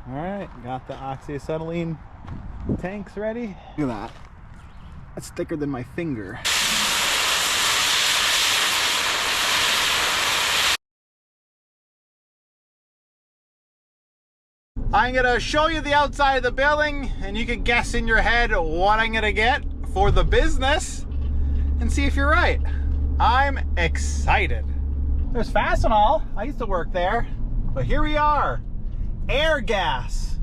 All right, got the oxyacetylene tanks ready. Look at that. That's thicker than my finger. I'm gonna show you the outside of the building and you can guess in your head what I'm gonna get for the business and see if you're right. I'm excited. There's Fastenal. I used to work there, but here we are. Air gas.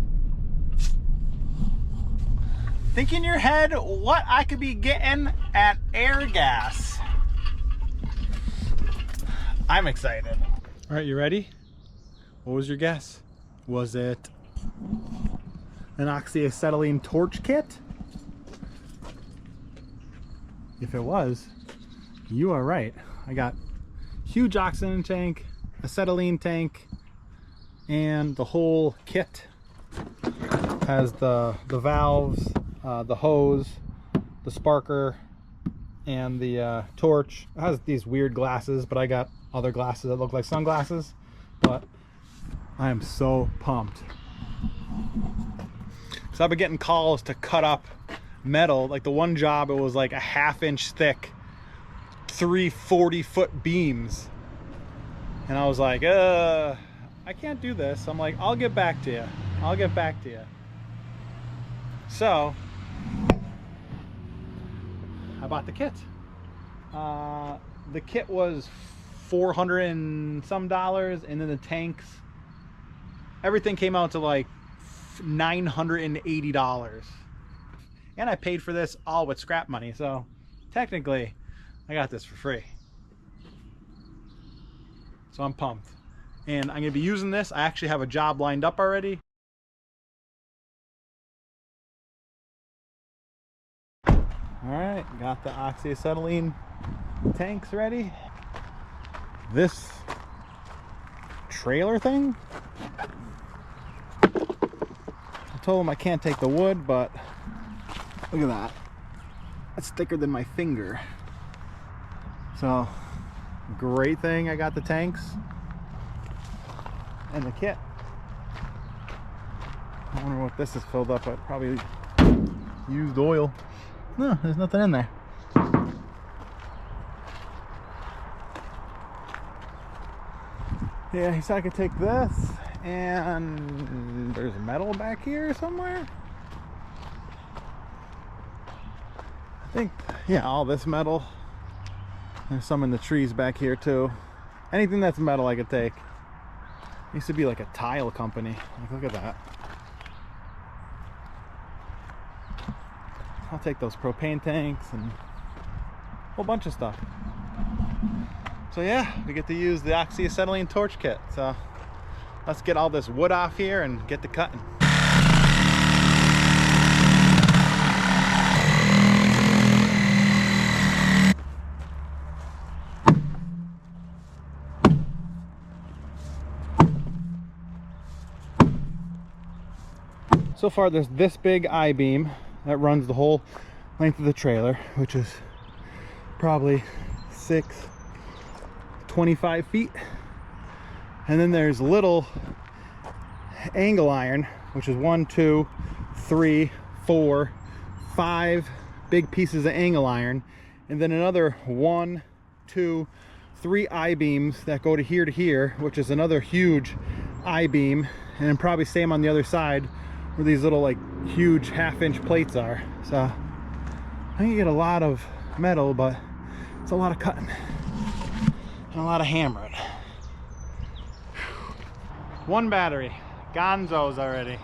Think in your head what I could be getting at air gas. I'm excited. All right, you ready? What was your guess? Was it an oxyacetylene torch kit? If it was, you are right. I got huge oxygen tank, acetylene tank, and the whole kit has the valves, the hose, the sparker, and the torch. It has these weird glasses, but I got other glasses that look like sunglasses. But I am so pumped. So I've been getting calls to cut up metal. Like the one job, it was like a 1/2 inch thick, 3 40-foot beams. And I was like, I can't do this. I'm like, I'll get back to you. I'll get back to you. So I bought the kit. The kit was $400 and some, and then the tanks, everything came out to like $980. And I paid for this all with scrap money, so technically I got this for free. So I'm pumped. And I'm gonna be using this. I actually have a job lined up already. All right, got the oxyacetylene tanks ready. This trailer thing, I told him I can't take the wood, but look at that. That's thicker than my finger. So great thing I got the tanks and the kit. I wonder what this is filled up with. Probably used oil. No, there's nothing in there. Yeah, he said I could take this, and there's metal back here somewhere. I think, yeah, all this metal. There's some in the trees back here too. Anything that's metal I could take. Used to be like a tile company. Like, look at that. I'll take those propane tanks and a whole bunch of stuff. So yeah, we get to use the oxyacetylene torch kit. So let's get all this wood off here and get to cutting. So far there's this big I-beam that runs the whole length of the trailer, which is probably 25 feet. And then there's little angle iron, which is 1, 2, 3, 4, 5 big pieces of angle iron, and then another 1, 2, 3 I-beams that go to here, which is another huge I-beam, and then probably same on the other side where these little like huge 1/2 inch plates are. So I can get a lot of metal, but it's a lot of cutting and a lot of hammering. One battery, gonzos already.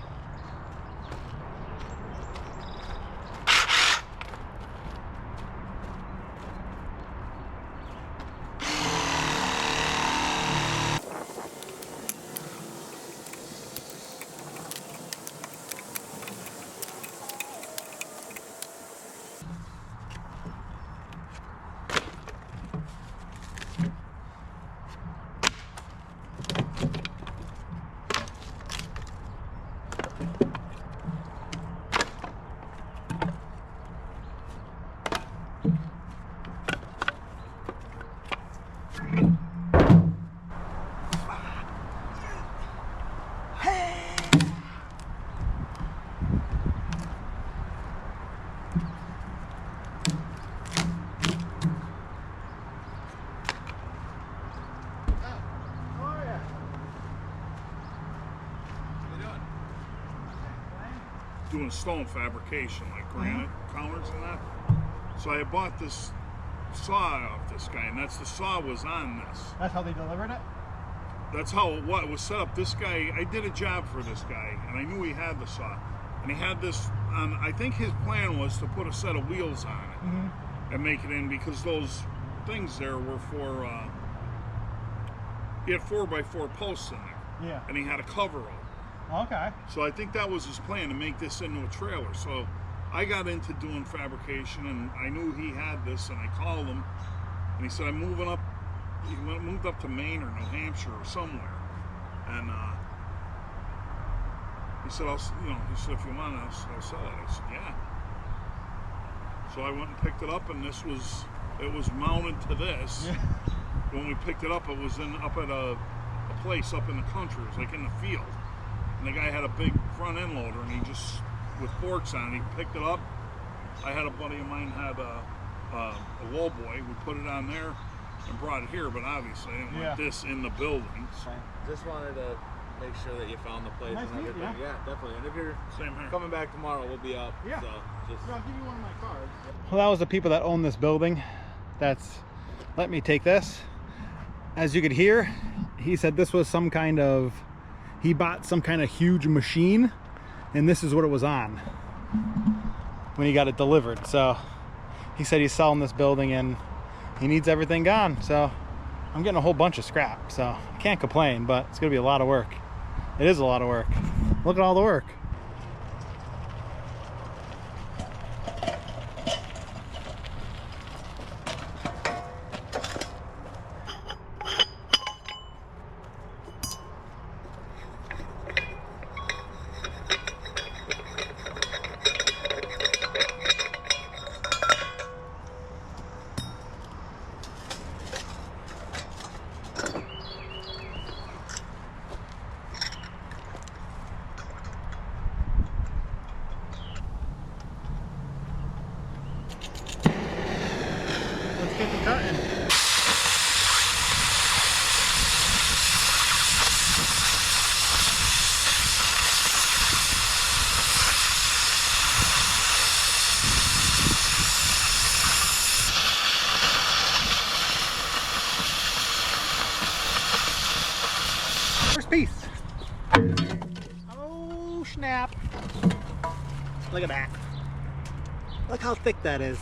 doing stone fabrication, like granite counters and that. So I bought this saw off this guy, and that's the saw was on this. That's how they delivered it? That's how it was set up. This guy, I did a job for this guy, and I knew he had the saw. And he had this on, I think his plan was to put a set of wheels on it and make it in, because those things there were for, he had 4x4 posts in there. Yeah. And he had a cover over. Okay. So I think that was his plan, to make this into a trailer. So I got into doing fabrication, and I knew he had this, and I called him, and he said, I'm moving up. He moved up to Maine or New Hampshire or somewhere, and he said, he said, if you want, I'll sell it. I said, yeah. So I went and picked it up, and it was mounted to this. Yeah. When we picked it up, it was up at a place up in the country. It was like in the field. And the guy had a big front end loader, and he just, with forks on it, he picked it up. I had a buddy of mine had a wallboy. We put it on there and brought it here, but obviously I didn't want this in the building. So. Just wanted to make sure that you found the place Nice and everything. meeting you. Yeah, definitely. And if you're Same here. coming back tomorrow, we'll be up. Yeah. So just... I'll give you one of my cards. Well, that was the people that own this building that's let me take this. As you could hear, he said this was some kind of, he bought some kind of huge machine, and this is what it was on when he got it delivered. So he said he's selling this building and he needs everything gone. So I'm getting a whole bunch of scrap, so I can't complain, but it's gonna be a lot of work. It is a lot of work. Look at all the work. Let's get the cutting. First piece. Oh snap. Look at that. Look how thick that is.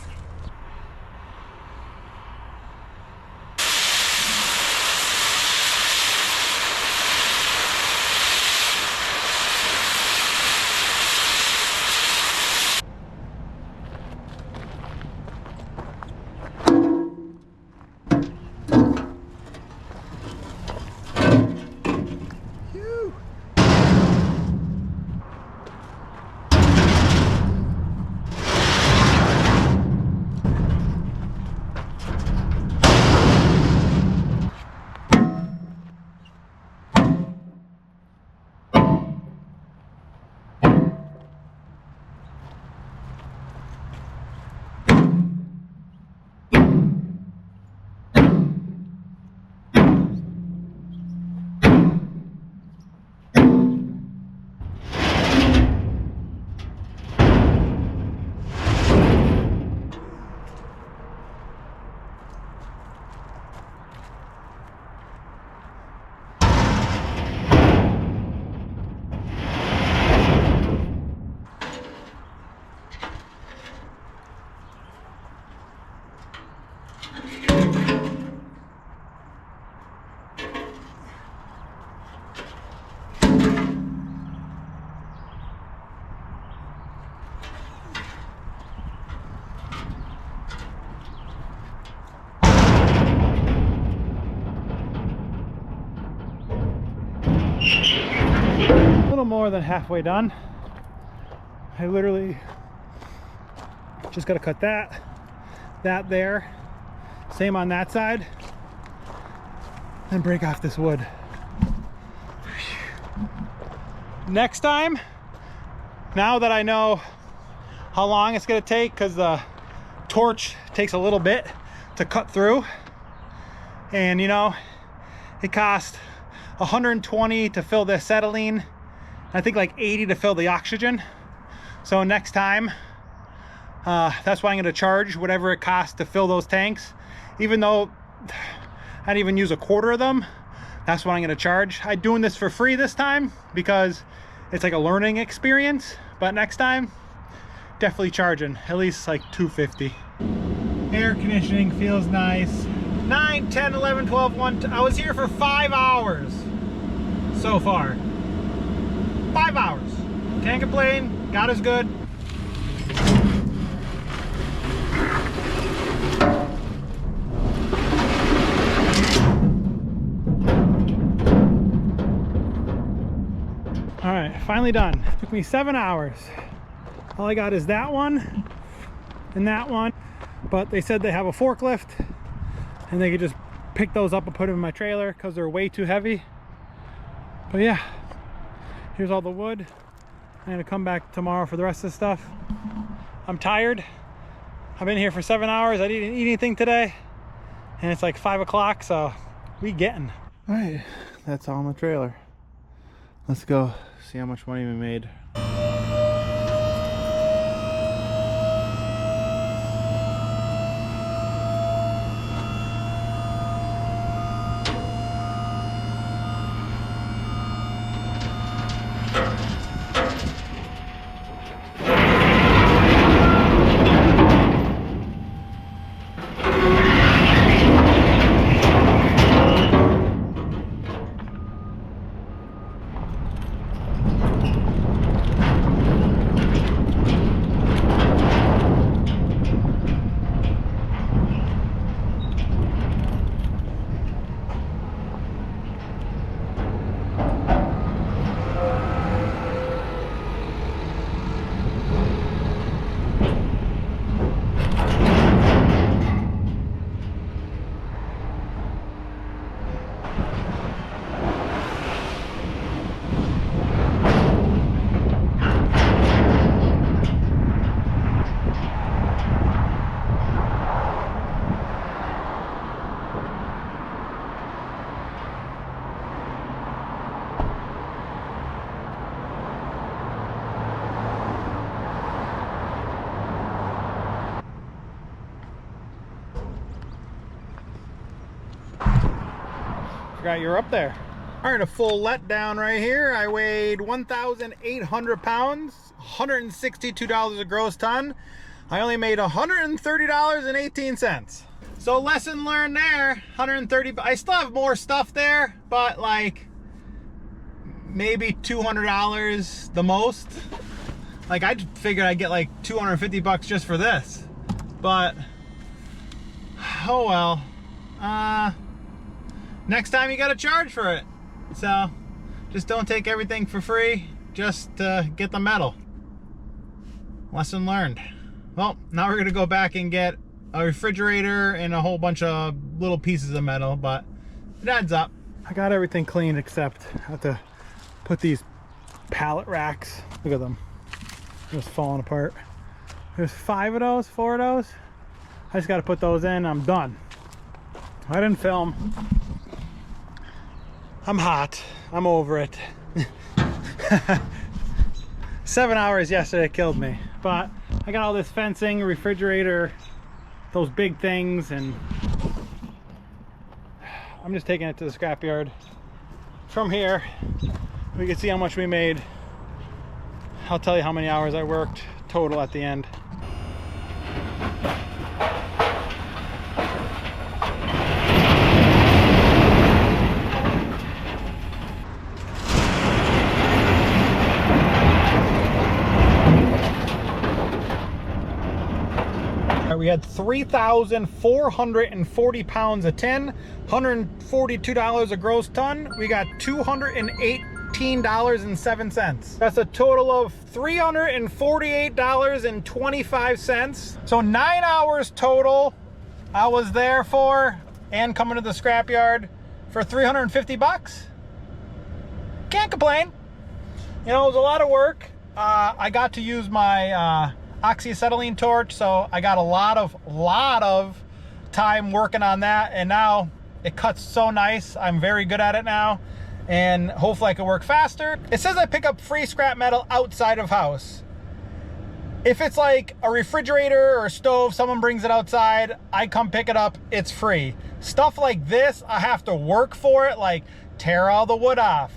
More than halfway done. I literally just got to cut that there, same on that side, and break off this wood. Next time, now that I know how long it's going to take, because the torch takes a little bit to cut through, and you know, it cost $120 to fill the acetylene, I think like $80 to fill the oxygen. So next time, that's why I'm gonna charge whatever it costs to fill those tanks. Even though I didn't even use a quarter of them, that's what I'm gonna charge. I'm doing this for free this time because it's like a learning experience, but next time, definitely charging, at least like $250. Air conditioning feels nice. 9, 10, 11, 12, 1, I was here for 5 hours so far. 5 hours. Can't complain, God is good. All right, finally done. Took me 7 hours. All I got is that one and that one, but they said they have a forklift and they could just pick those up and put them in my trailer because they're way too heavy. But yeah, here's all the wood. I'm gonna come back tomorrow for the rest of the stuff. I'm tired. I've been here for 7 hours. I didn't eat anything today and it's like 5 o'clock, so we getting. All right, that's all in the trailer. Let's go see how much money we made. Forgot you're up there. All right, a full letdown right here. I weighed 1,800 pounds, $162 a gross ton. I only made $130.18. So lesson learned there, 130. I still have more stuff there, but like maybe $200 the most. Like I figured I'd get like 250 bucks just for this, but oh well. Next time you gotta charge for it. So just don't take everything for free just to get the metal. Lesson learned. Well, now we're gonna go back and get a refrigerator and a whole bunch of little pieces of metal, but it adds up. I got everything clean except I have to put these pallet racks. Look at them, just falling apart. There's 5 of those, 4 of those. I just gotta put those in, I'm done. I didn't film. I'm hot, I'm over it. 7 hours yesterday killed me, but I got all this fencing, refrigerator, those big things, and I'm just taking it to the scrapyard. From here, we can see how much we made. I'll tell you how many hours I worked total at the end. We had 3,440 pounds a tin, $142 a gross ton. We got $218.07. That's a total of $348.25. So 9 hours total I was there for, and coming to the scrapyard for 350 bucks. Can't complain. You know, it was a lot of work. I got to use my Acetylene torch, so I got a lot of time working on that, and now it cuts so nice. I'm very good at it now, and hopefully I can work faster. It says I pick up free scrap metal outside of house. If it's like a refrigerator or a stove, someone brings it outside, I come pick it up, it's free. Stuff like this, I have to work for it, like tear all the wood off,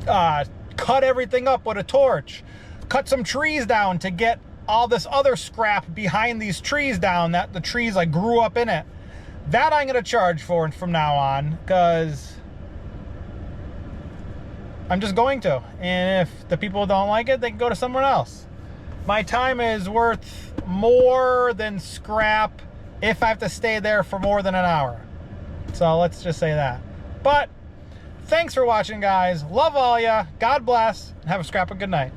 cut everything up with a torch, cut some trees down to get all this other scrap behind these trees down that the trees like grew up in it. That I'm gonna charge for from now on, because I'm just going to. And if the people don't like it, they can go to someone else. My time is worth more than scrap if I have to stay there for more than an hour. So let's just say that. But thanks for watching, guys. Love all ya. God bless. And have a scrap of good night.